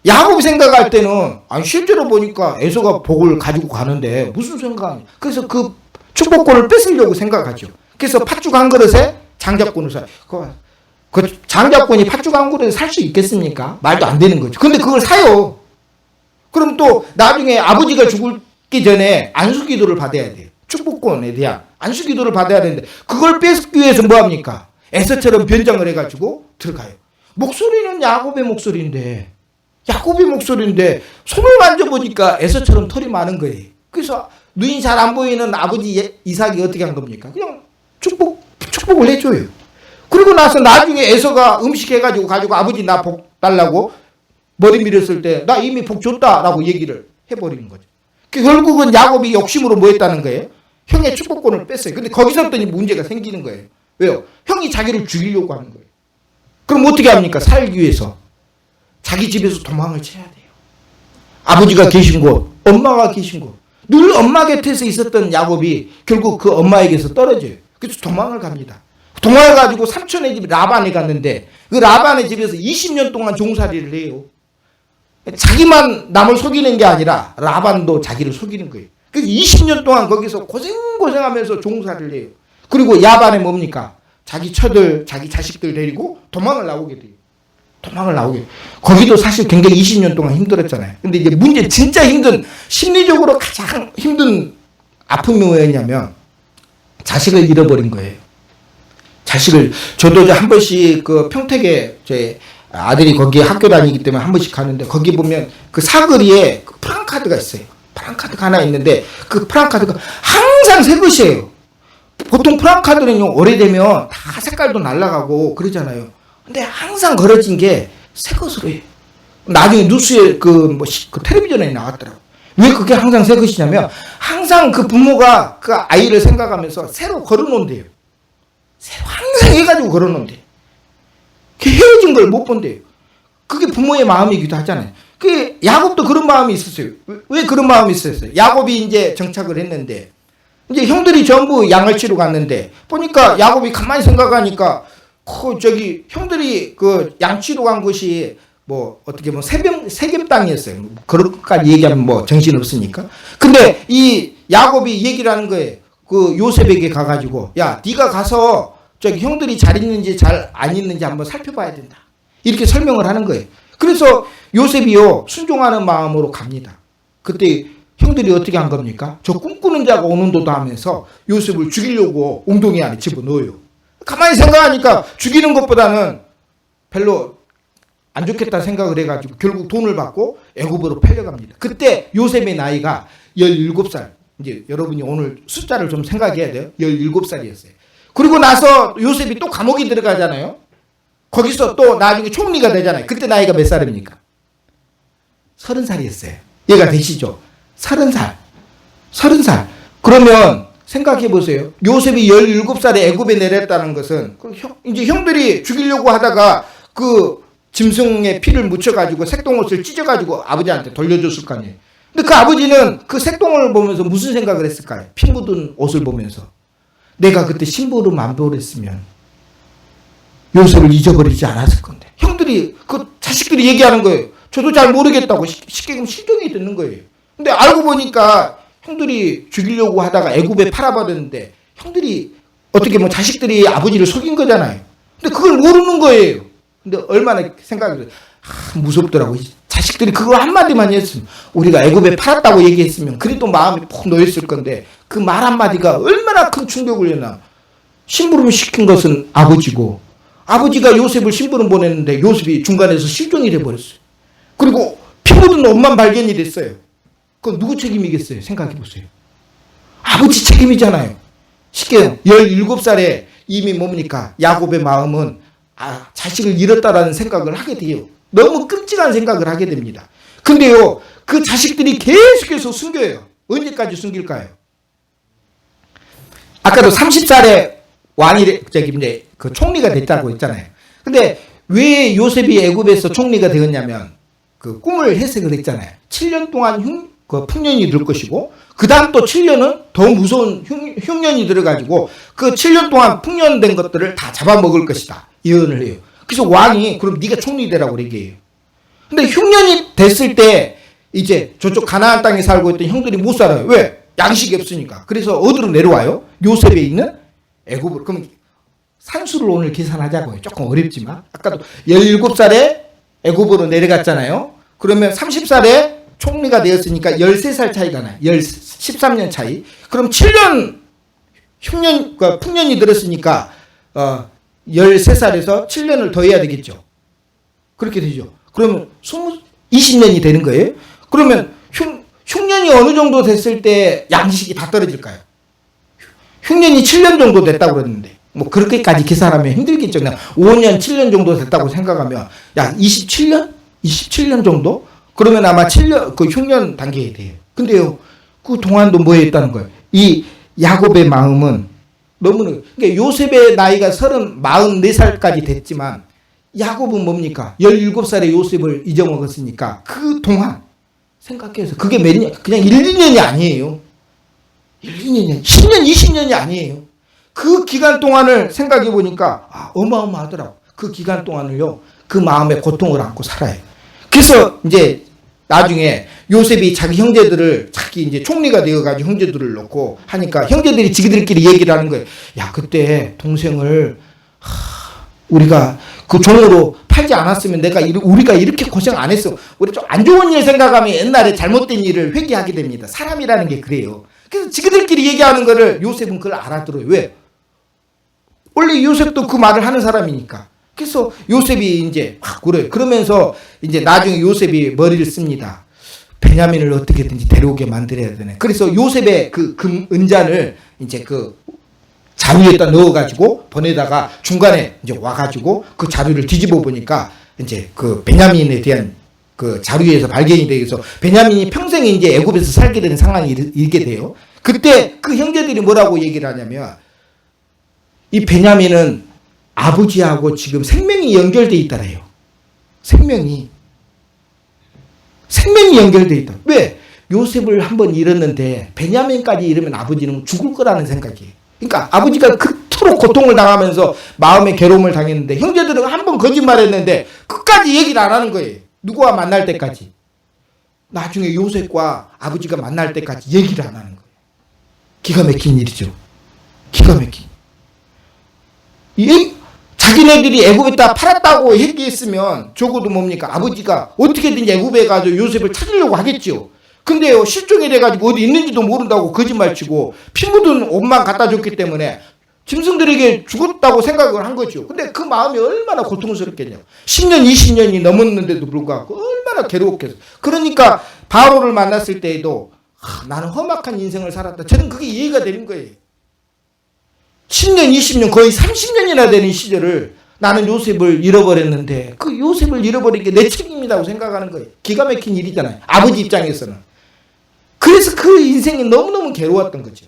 야곱이 생각할 때는 실제로 보니까 에서가 복을 가지고 가는데 무슨 생각이냐. 그래서 그 축복권을 뺏으려고 생각하죠. 그래서 팥죽 한 그릇에 장작권을 사요. 그 장작권이 팥죽 한 그릇에 살 수 있겠습니까? 말도 안 되는 거죠. 근데 그걸 사요. 그럼 또 나중에 아버지가 죽기 전에 안수기도를 받아야 돼요. 축복권에 대한 안수기도를 받아야 되는데 그걸 뺏기 위해서 뭐합니까? 에서처럼 변장을 해가지고 들어가요. 목소리는 야곱의 목소리인데 손을 만져보니까 에서처럼 털이 많은 거예요. 그래서 눈이 잘 안 보이는 아버지 이삭이 어떻게 한 겁니까? 그냥 축복을 해줘요. 그리고 나서 나중에 에서가 음식 해가지고 가지고 아버지 나 복 달라고 머리 밀었을 때 나 이미 복 줬다라고 얘기를 해버리는 거죠. 결국은 야곱이 욕심으로 뭐 했다는 거예요? 형의 축복권을 뺐어요. 근데 거기서부터 문제가 생기는 거예요. 왜요? 형이 자기를 죽이려고 하는 거예요. 그럼 어떻게 합니까? 살기 위해서 자기 집에서 도망을 쳐야 돼요. 아버지가 계신 곳, 엄마가 계신 곳, 늘 엄마 곁에서 있었던 야곱이 결국 그 엄마에게서 떨어져요. 그래서 도망을 갑니다. 도망을 가지고 삼촌의 집 라반에 갔는데 그 라반의 집에서 20년 동안 종살이를 해요. 자기만 남을 속이는 게 아니라 라반도 자기를 속이는 거예요. 그래서 20년 동안 거기서 고생하면서 종살이를 해요. 그리고 야반에 뭡니까? 자기 처들, 자기 자식들 데리고 도망을 나오게 돼요. 거기도 사실 굉장히 20년 동안 힘들었잖아요. 근데 이제 문제 진짜 심리적으로 가장 힘든 아픔이 뭐였냐면 자식을 잃어버린 거예요. 저도 한 번씩 그 평택에 제 아들이 거기 학교 다니기 때문에 한 번씩 가는데 거기 보면 그 사거리에 그 프랑카드가 있어요. 프랑카드가 하나 있는데 그 프랑카드가 항상 새 것이에요. 보통 프랑카드는요, 오래되면 다 색깔도 날아가고 그러잖아요. 근데 항상 걸어진 게 새 것으로 해요. 나중에 뉴스에 그 텔레비전에 나왔더라고요. 왜 그게 항상 새 것이냐면 항상 그 부모가 그 아이를 생각하면서 새로 걸어놓은대요. 새로 항상 해가지고 걸어놓은대요. 헤어진 걸 못 본대요. 그게 부모의 마음이기도 하잖아요. 그 야곱도 그런 마음이 있었어요. 왜 그런 마음이 있었어요? 야곱이 이제 정착을 했는데 이제 형들이 전부 양을 치러 갔는데 보니까 야곱이 가만히 생각하니까 형들이 그 양 치러 간 곳이 뭐 어떻게 보면 세겜 땅이었어요. 그렇게까지 얘기하면 뭐 정신 없으니까. 근데 이 야곱이 얘기를 하는 거예요. 그 요셉에게 가가지고 야 네가 가서 형들이 잘 있는지 잘 안 있는지 한번 살펴봐야 된다. 이렇게 설명을 하는 거예요. 그래서 요셉이요 순종하는 마음으로 갑니다. 그때 형들이 어떻게 한 겁니까? 저 꿈꾸는 자가 오는도다 하면서 요셉을 죽이려고 웅덩이 안에 집어넣어요. 가만히 생각하니까 죽이는 것보다는 별로 안 좋겠다 생각을 해가지고 결국 돈을 받고 애굽으로 팔려갑니다. 그때 요셉의 나이가 17살. 이제 여러분이 오늘 숫자를 좀 생각해야 돼요. 17살이었어요. 그리고 나서 요셉이 또 감옥에 들어가잖아요. 거기서 또 나중에 총리가 되잖아요. 그때 나이가 몇 살입니까? 30살이었어요. 이해가 되시죠? 30살. 그러면 생각해 보세요. 요셉이 17살에 애굽에 내렸다는 것은 이제 형들이 죽이려고 하다가 그 짐승의 피를 묻혀가지고 색동옷을 찢어가지고 아버지한테 돌려줬을 거 아니에요. 근데 그 아버지는 그 색동을 보면서 무슨 생각을 했을까요? 피 묻은 옷을 보면서 내가 그때 심부름 안 보냈으면 요셉을 잊어버리지 않았을 건데. 형들이 그 자식들이 얘기하는 거예요. 저도 잘 모르겠다고 쉽게 실종이 듣는 거예요. 근데 알고 보니까 형들이 죽이려고 하다가 애굽에 팔아버렸는데 형들이 어떻게 뭐 자식들이 아버지를 속인 거잖아요. 근데 그걸 모르는 거예요. 근데 얼마나 생각이 무섭더라고. 자식들이 그거 한마디만 했으면 우리가 애굽에 팔았다고 얘기했으면 그래도 마음이 푹 놓였을 건데 그 말 한마디가 얼마나 큰 충격을 줬나. 심부름 시킨 것은 아버지고 아버지가 요셉을 심부름 보냈는데 요셉이 중간에서 실종이 돼버렸어요. 그리고 피 묻은 옷만 발견이 됐어요. 그건 누구 책임이겠어요? 생각해 보세요. 아버지 책임이잖아요. 쉽게 17살에 이미 뭡니까? 야곱의 마음은 자식을 잃었다라는 생각을 하게 돼요. 너무 끔찍한 생각을 하게 됩니다. 근데요, 그 자식들이 계속해서 숨겨요. 언제까지 숨길까요? 아까도 30살에 왕이 이제 그 총리가 됐다고 했잖아요. 근데 왜 요셉이 애굽에서 총리가 되었냐면 그 꿈을 해석을 했잖아요. 7년 동안 그 풍년이 들 것이고 그 다음 또 7년은 더 무서운 흉년이 들어가지고 그 7년 동안 풍년된 것들을 다 잡아먹을 것이다. 예언을 해요. 그래서 왕이 그럼 네가 총리 되라고 얘기해요. 근데 흉년이 됐을 때 이제 저쪽 가나안 땅에 살고 있던 형들이 못 살아요. 왜? 양식이 없으니까. 그래서 어디로 내려와요? 요셉에 있는 애굽으로. 그럼 산수를 오늘 계산하자고요. 조금 어렵지만 아까도 17살에 애굽으로 내려갔잖아요. 그러면 30살에 총리가 되었으니까 13살 차이가 나요. 13년 차이. 그럼 7년 흉년, 그러니까 풍년이 들었으니까 13살에서 7년을 더해야 되겠죠. 그렇게 되죠. 그러면 20년이 되는 거예요. 그러면 흉년이 어느 정도 됐을 때 양식이 다 떨어질까요? 흉년이 7년 정도 됐다고 그랬는데 뭐 그렇게까지 계산하면 힘들겠죠. 그냥 5년, 7년 정도 됐다고 생각하면 야 27년? 27년 정도? 그러면 아마 7년 그 흉년 단계에 돼요. 근데요 그 동안도 뭐 했다는 거예요. 이 야곱의 마음은 너무나 그러니까 요셉의 나이가 44살까지 됐지만 야곱은 뭡니까? 17살에 요셉을 잊어먹었으니까 그 동안 생각해서 그게 몇 년? 그냥 1, 2년이 아니에요. 1, 2년이 10년, 20년이 아니에요. 그 기간 동안을 생각해 보니까 어마어마하더라고. 그 기간 동안을요. 그 마음의 고통을 안고 살아요. 그래서 이제 나중에 요셉이 자기 형제들을 자기 이제 총리가 되어가지고 형제들을 놓고 하니까 형제들이 지기들끼리 얘기를 하는 거예요. 야 그때 동생을 우리가 그 종으로 팔지 않았으면 우리가 이렇게 고생 안 했어. 우리 좀 안 좋은 일 생각하면 옛날에 잘못된 일을 회개하게 됩니다. 사람이라는 게 그래요. 그래서 지그들끼리 얘기하는 거를 요셉은 그걸 알아들어요. 왜? 원래 요셉도 그 말을 하는 사람이니까. 그래서 요셉이 이제 막 그래요. 그러면서 이제 나중에 요셉이 머리를 씁니다. 베냐민을 어떻게든지 데려오게 만들어야 되네. 그래서 요셉의 그 금 은잔을 이제 그 자루에다 넣어가지고 보내다가 중간에 이제 와가지고 그 자루를 뒤집어 보니까 이제 그 베냐민에 대한 그 자루에서 발견이 되어서 베냐민이 평생 이제 애굽에서 살게 되는 상황이 일게 돼요. 그때 그 형제들이 뭐라고 얘기를 하냐면 이 베냐민은 아버지하고 지금 생명이 연결돼 있다래요. 생명이 연결돼 있다. 왜? 요셉을 한번 잃었는데 베냐민까지 잃으면 아버지는 죽을 거라는 생각이에요. 그러니까 아버지가 그토록 고통을 당하면서 마음의 괴로움을 당했는데 형제들은 한 번 거짓말했는데 끝까지 얘기를 안 하는 거예요. 누구와 만날 때까지. 나중에 요셉과 아버지가 만날 때까지 얘기를 안 하는 거예요. 기가 막힌 일이죠. 기가 막힌. 자기네들이 애굽에다 팔았다고 얘기했으면 적어도 뭡니까? 아버지가 어떻게든지 애굽에 가서 요셉을 찾으려고 하겠죠. 근데요 실종이 돼가지고 어디 있는지도 모른다고 거짓말치고 피 묻은 옷만 갖다 줬기 때문에 짐승들에게 죽었다고 생각을 한 거죠. 근데 그 마음이 얼마나 고통스럽겠냐. 10년 20년이 넘었는데도 불구하고 얼마나 괴로웠겠어. 그러니까 바로를 만났을 때에도 나는 험악한 인생을 살았다. 저는 그게 이해가 되는 거예요. 10년 20년 거의 30년이나 되는 시절을 나는 요셉을 잃어버렸는데 그 요셉을 잃어버린 게 내 책임이라고 생각하는 거예요. 기가 막힌 일이잖아요. 아버지 입장에서는. 그래서 그 인생이 너무너무 괴로웠던 거죠.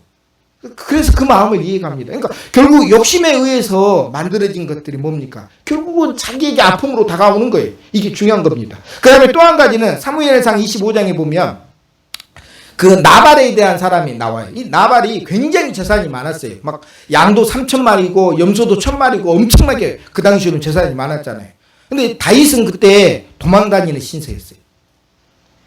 그래서 그 마음을 이해갑니다. 그러니까 결국 욕심에 의해서 만들어진 것들이 뭡니까? 결국은 자기에게 아픔으로 다가오는 거예요. 이게 중요한 겁니다. 그 다음에 또 한 가지는 사무엘상 25장에 보면 그 나발에 대한 사람이 나와요. 이 나발이 굉장히 재산이 많았어요. 막 양도 3,000마리고 염소도 1,000마리고 엄청나게 그 당시에는 재산이 많았잖아요. 근데 다윗은 그때 도망다니는 신세였어요.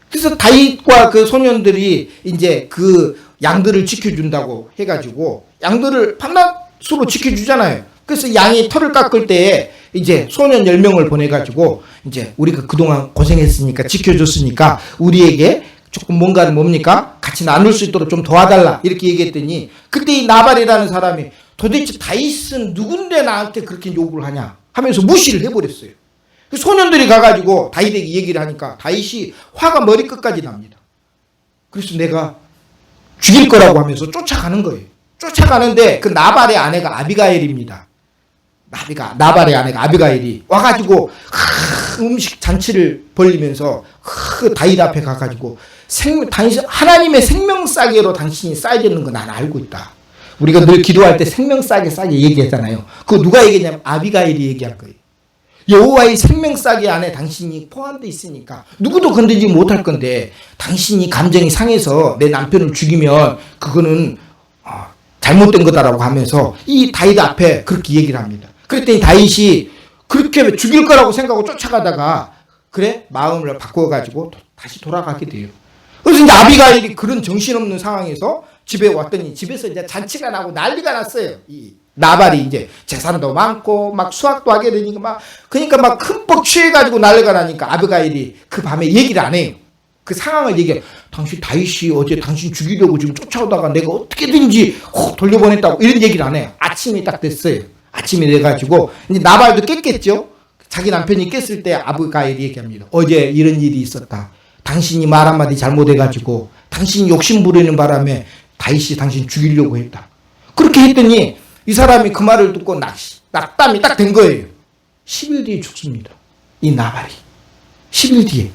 그래서 다윗과 그 소년들이 이제 그 양들을 지켜준다고 해가지고 양들을 밤낮으로 지켜주잖아요. 그래서 양이 털을 깎을 때에 이제 소년 10명을 보내가지고 이제 우리가 그동안 고생했으니까 지켜줬으니까 우리에게 조금 뭔가를 뭡니까? 같이 나눌 수 있도록 좀 도와달라 이렇게 얘기했더니 그때 이 나발이라는 사람이 도대체 다윗은 누군데 나한테 그렇게 요구를 하냐 하면서 무시를 해버렸어요. 소년들이 가가지고 다윗에게 얘기를 하니까 다윗이 화가 머리끝까지 납니다. 그래서 내가 죽일 거라고 하면서 쫓아가는 거예요. 쫓아가는데 그 나발의 아내가 아비가일입니다. 나발의 아내가 아비가일이 와가지고 음식 잔치를 벌리면서 다윗 앞에 가가지고 하나님의 생명싸개로 당신이 쌓여 있는 거 난 알고 있다. 우리가 늘 기도할 때 생명싸개 얘기했잖아요. 그거 누가 얘기했냐면 아비가일이 얘기한 거예요. 여호와의 생명싸개 안에 당신이 포함되어 있으니까 누구도 건드리지 못할 건데 당신이 감정이 상해서 내 남편을 죽이면 그거는 잘못된 거다라고 하면서 이 다윗 앞에 그렇게 얘기를 합니다. 그랬더니 다윗이 그렇게 죽일 거라고 생각하고 쫓아가다가 그래 마음을 바꿔가지고 다시 돌아가게 돼요. 그래서 이제 아비가일이 그런 정신없는 상황에서 집에 왔더니 집에서 이제 잔치가 나고 난리가 났어요. 이 나발이 이제 재산도 많고 막 수학도 하게 되니까 그러니까 막 흠뻑 취해가지고 난리가 나니까 아비가일이 그 밤에 얘기를 안 해요. 그 상황을 얘기해. 당신 다윗이 어제 당신 죽이려고 지금 쫓아오다가 내가 어떻게든지 돌려보냈다고 이런 얘기를 안 해요. 아침이 딱 됐어요. 아침이 돼가지고 이제 나발도 깼겠죠. 자기 남편이 깼을 때 아브가일이 얘기합니다. 어제 이런 일이 있었다. 당신이 말 한마디 잘못해가지고 당신이 욕심 부리는 바람에 다윗이 당신 죽이려고 했다. 그렇게 했더니 이 사람이 그 말을 듣고 낙담이 딱 된 거예요. 10일 뒤에 죽습니다. 이 나발이 10일 뒤에.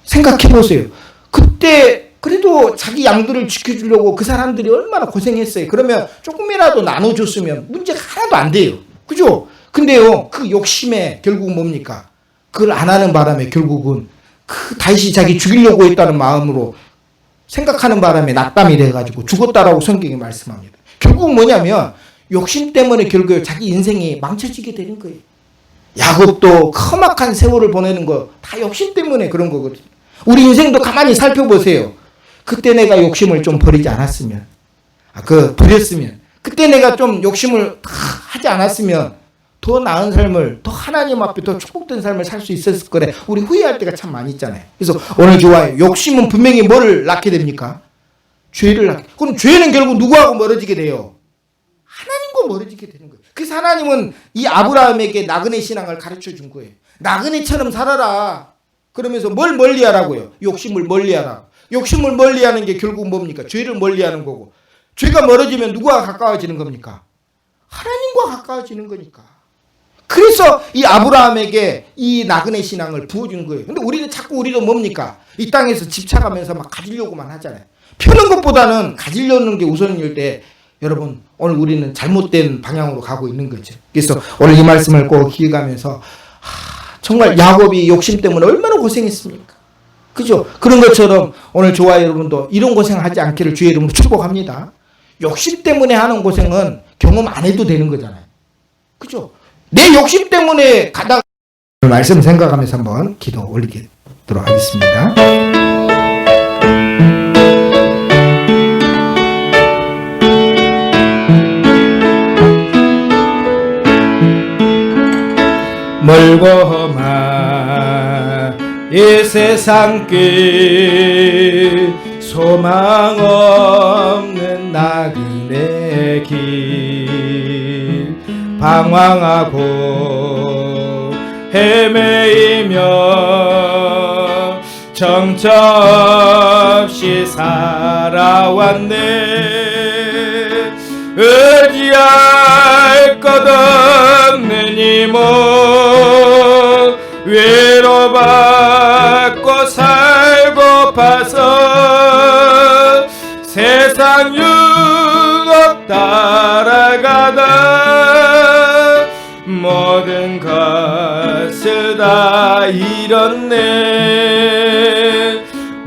생각해 보세요. 그때 그래도 자기 양들을 지켜주려고 그 사람들이 얼마나 고생했어요. 그러면 조금이라도 나눠줬으면 문제가 하나도 안 돼요. 그죠? 근데요, 그 욕심에 결국 뭡니까? 그걸 안 하는 바람에 결국은 그 다윗이 자기 죽이려고 했다는 마음으로 생각하는 바람에 낙담이 돼가지고 죽었다라고 성경이 말씀합니다. 결국 뭐냐면 욕심 때문에 결국 자기 인생이 망쳐지게 되는 거예요. 야곱도 험악한 세월을 보내는 거 다 욕심 때문에 그런 거거든요. 우리 인생도 가만히 살펴보세요. 그때 내가 욕심을 좀 버리지 않았으면, 버렸으면, 그때 내가 좀 욕심을 하지 않았으면 더 나은 삶을, 더 하나님 앞에 더 축복된 삶을 살 수 있었을 거래. 우리 후회할 때가 참 많이 있잖아요. 그래서 오늘 좋아요. 욕심은 분명히 뭐를 낳게 됩니까? 죄를 낳게. 그럼 죄는 결국 누구하고 멀어지게 돼요? 하나님과 멀어지게 되는 거예요. 그래서 하나님은 이 아브라함에게 나그네 신앙을 가르쳐 준 거예요. 나그네처럼 살아라. 그러면서 뭘 멀리하라고요? 욕심을 멀리하라. 욕심을 멀리하는 게 결국 뭡니까? 죄를 멀리하는 거고. 죄가 멀어지면 누구와 가까워지는 겁니까? 하나님과 가까워지는 거니까. 그래서 이 아브라함에게 이 나그네 신앙을 부어준 거예요. 근데 우리는 자꾸 우리도 뭡니까? 이 땅에서 집착하면서 막 가지려고만 하잖아요. 펴는 것보다는 가지려는 게 우선일 때 여러분 오늘 우리는 잘못된 방향으로 가고 있는 거죠. 그래서 오늘 이 말씀을 꼭 기억하면서 정말 야곱이 욕심 때문에 얼마나 고생했습니까? 그죠? 그런 것처럼 오늘 저와 여러분도 이런 고생하지 않기를 주의 이름으로 축복합니다. 욕심 때문에 하는 고생은 경험 안 해도 되는 거잖아요. 그죠? 내 욕심 때문에 가다가 말씀 생각하면서 한번 기도 올리도록 하겠습니다. 멀고 험한 이 세상길 소망 없는 나그네 길 방황하고 헤매이며 정처 없이 살아왔네. 의지할 것 없는 이 몸 위로받고 살고파서 세상 유혹 따라가다 모든 것을 다 잃었네.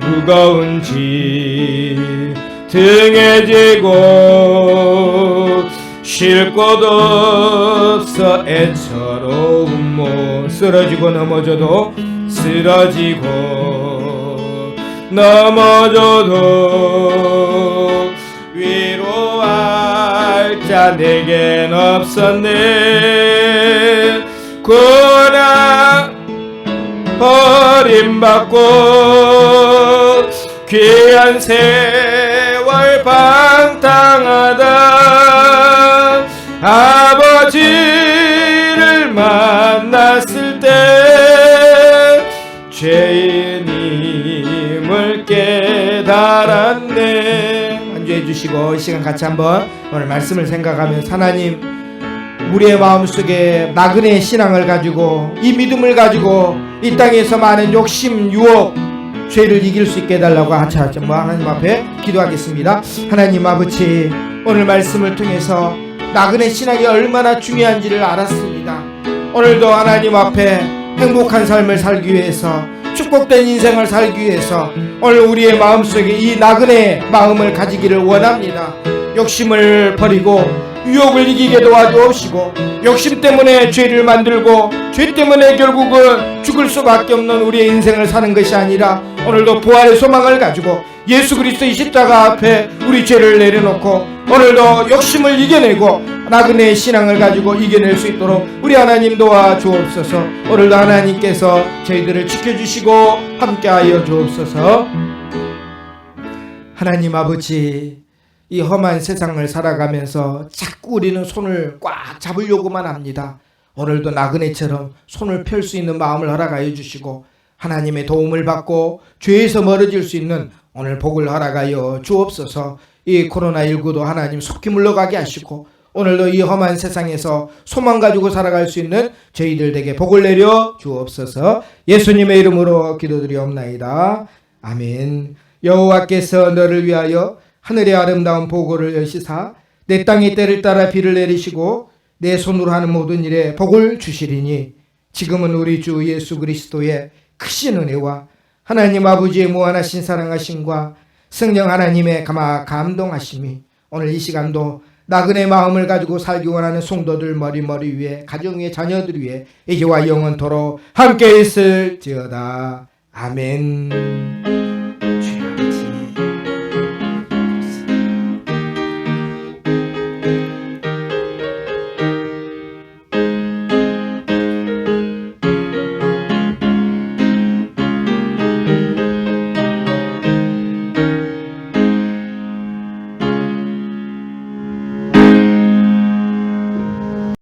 무거운 짐 등에 지고 쉴 곳 없어 애처로운 몸 쓰러지고 넘어져도 쓰러지고 넘어져도 위로할 자 내겐 없었네. 고나 버림받고 귀한 세월 방탕하다 아버지를 만났을 때 죄인임을 깨달았네. 안주해 주시고 이 시간 같이 한번 오늘 말씀을 생각하면서 하나님 우리의 마음속에 나그네 신앙을 가지고 이 믿음을 가지고 이 땅에서 많은 욕심 유혹 죄를 이길 수 있게 해달라고 하나님 앞에 기도하겠습니다. 하나님 아버지 오늘 말씀을 통해서 나그네 신앙이 얼마나 중요한지를 알았습니다. 오늘도 하나님 앞에 행복한 삶을 살기 위해서 축복된 인생을 살기 위해서 오늘 우리의 마음속에 이 나그네 마음을 가지기를 원합니다. 욕심을 버리고 유혹을 이기게 도와주옵시고 욕심 때문에 죄를 만들고 죄 때문에 결국은 죽을 수밖에 없는 우리의 인생을 사는 것이 아니라 오늘도 부활의 소망을 가지고 예수 그리스도의 십자가 앞에 우리 죄를 내려놓고 오늘도 욕심을 이겨내고 나그네의 신앙을 가지고 이겨낼 수 있도록 우리 하나님 도와 주옵소서. 오늘도 하나님께서 저희들을 지켜주시고 함께하여 주옵소서. 하나님 아버지, 이 험한 세상을 살아가면서 자꾸 우리는 손을 꽉 잡으려고만 합니다. 오늘도 나그네처럼 손을 펼 수 있는 마음을 허락하여 주시고 하나님의 도움을 받고 죄에서 멀어질 수 있는 오늘 복을 허락하여 주옵소서. 이 코로나19도 하나님 속히 물러가게 하시고 오늘도 이 험한 세상에서 소망 가지고 살아갈 수 있는 저희들에게 복을 내려 주옵소서. 예수님의 이름으로 기도드리옵나이다. 아멘. 여호와께서 너를 위하여 하늘의 아름다운 보고를 여시사 내 땅의 때를 따라 비를 내리시고 내 손으로 하는 모든 일에 복을 주시리니 지금은 우리 주 예수 그리스도의 크신 은혜와 하나님 아버지의 무한하신 사랑하심과 성령 하나님의 감동하심이 오늘 이 시간도 나그네 마음을 가지고 살기 원하는 성도들 머리 위에 가정 위에 자녀들 위에 이제와 영원토록 함께 있을지어다. 아멘.